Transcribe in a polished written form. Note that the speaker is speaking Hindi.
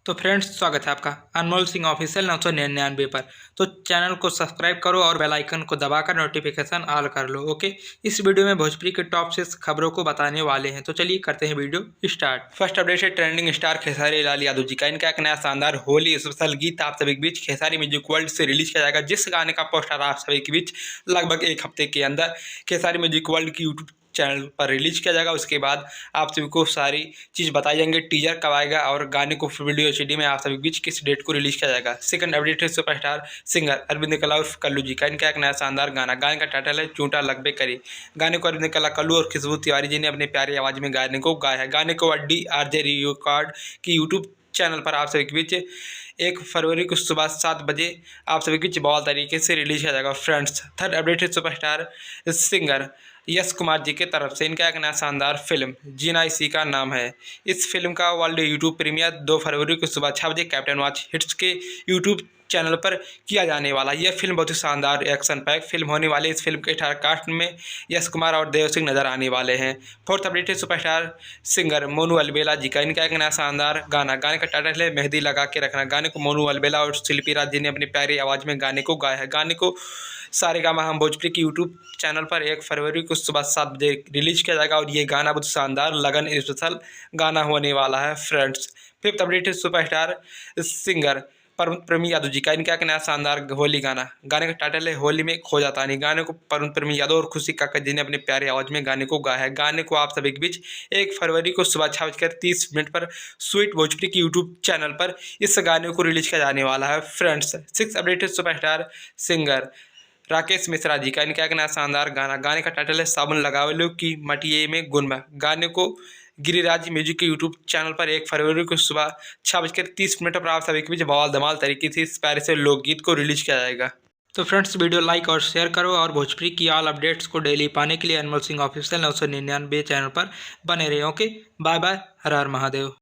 तो फ्रेंड्स, स्वागत है आपका अनमोल सिंह ऑफिशियल 999 पर। तो चैनल को सब्सक्राइब करो और बेल आइकन को दबाकर नोटिफिकेशन ऑल कर लो। ओके, इस वीडियो में भोजपुरी के टॉप 6 खबरों को बताने वाले हैं। तो चलिए करते हैं वीडियो स्टार्ट। फर्स्ट अपडेट है ट्रेंडिंग स्टार खेसारी लाल यादव जी का। इनका एक नया शानदार होली स्पेशल गीत आप सभी के बीच खेसारी म्यूजिक वर्ल्ड से रिलीज किया जाएगा, जिस गाने का पोस्टर आप सभी के बीच लगभग एक हफ्ते के अंदर खेसारी म्यूजिक वर्ल्ड की यूट्यूब चैनल पर रिलीज किया जाएगा। उसके बाद आप सभी को सारी चीज़ बताई जाएंगे, टीजर कब आएगा और गाने को वीडियो एचडी में आप सभी के बीच किस डेट को रिलीज किया जाएगा। सेकंड अपडेट है सुपरस्टार सिंगर अरविंद कला उर्फ कल्लू जी का। इनका एक नया शानदार गाने का टाइटल है चूंटा लगबे करी। गाने को अरविंद कला कल्लू और खुशबू तिवारी जी ने अपनी प्यारी आवाज़ में गाने को गाया है। गाने को DRJ रिकॉर्ड की यूट्यूब चैनल पर आप सभी के बीच 1 फरवरी को सुबह 7 बजे आप सभी के बीच बवाल तरीके से रिलीज किया जाएगा। फ्रेंड्स, थर्ड अपडेट है सुपरस्टार सिंगर यश कुमार जी के तरफ से। इनका एक नया शानदार फिल्म जीना इसी का नाम है। इस फिल्म का वर्ल्ड यूट्यूब प्रीमियर 2 फरवरी को सुबह 6 बजे कैप्टन वॉच हिट्स के यूट्यूब चैनल पर किया जाने वाला। यह फिल्म बहुत ही शानदार एक्शन पैक फिल्म होने वाली। इस फिल्म के स्टार कास्ट में यश कुमार और देव सिंह नजर आने वाले हैं। फोर्थ अपडेट है सुपरस्टार सिंगर मोनू अलबेला जी का। इनका एक नया शानदार गाने का टाइटल है मेहंदी लगा के रखना। गाने को मोनू अलबेला और शिल्पी राज जी ने अपनी प्यारी आवाज़ में गाने को गाया है। गाने को सारेगामा हम भोजपुरी की यूट्यूब चैनल पर 1 फरवरी को सुबह 7 बजे रिलीज किया जाएगा और ये गाना बहुत शानदार लगन स्पेशल गाना होने वाला है। फ्रेंड्स, फिफ्थ अपडेट है सुपरस्टार सिंगर प्रेमी यादव जी का। इनका एक नया शानदार होली गाने का टाइटल है होली में खो जाता नहीं। गाने को प्रेमी यादव और खुशी काका जी ने अपनी प्यारी आवाज़ में गाने को गाया है। गाने को आप सभी के बीच 1 फरवरी को सुबह 6:30 पर स्वीट भोजपुरी की यूट्यूब चैनल पर इस गाने को रिलीज किया जाने वाला है। फ्रेंड्स, सिक्स अपडेट है सुपरस्टार सिंगर राकेश मिश्रा जी का। इनका एक नया शानदार गाने का टाइटल है साबुन लगावलो की मटिए में गुनबा। गाने को गिरिराज म्यूजिक के यूट्यूब चैनल पर 1 फरवरी को सुबह 6:30 पर आप सभी के बीच बवाल धमाल तरीके से इस प्यारे से लोकगीत को रिलीज किया जाएगा। तो फ्रेंड्स, वीडियो लाइक और शेयर करो और भोजपुरी की ऑल अपडेट्स को डेली पाने के लिए अनमोल सिंह ऑफिशियल 999 चैनल पर बने रहे। ओके, बाय बाय, हर हर महादेव।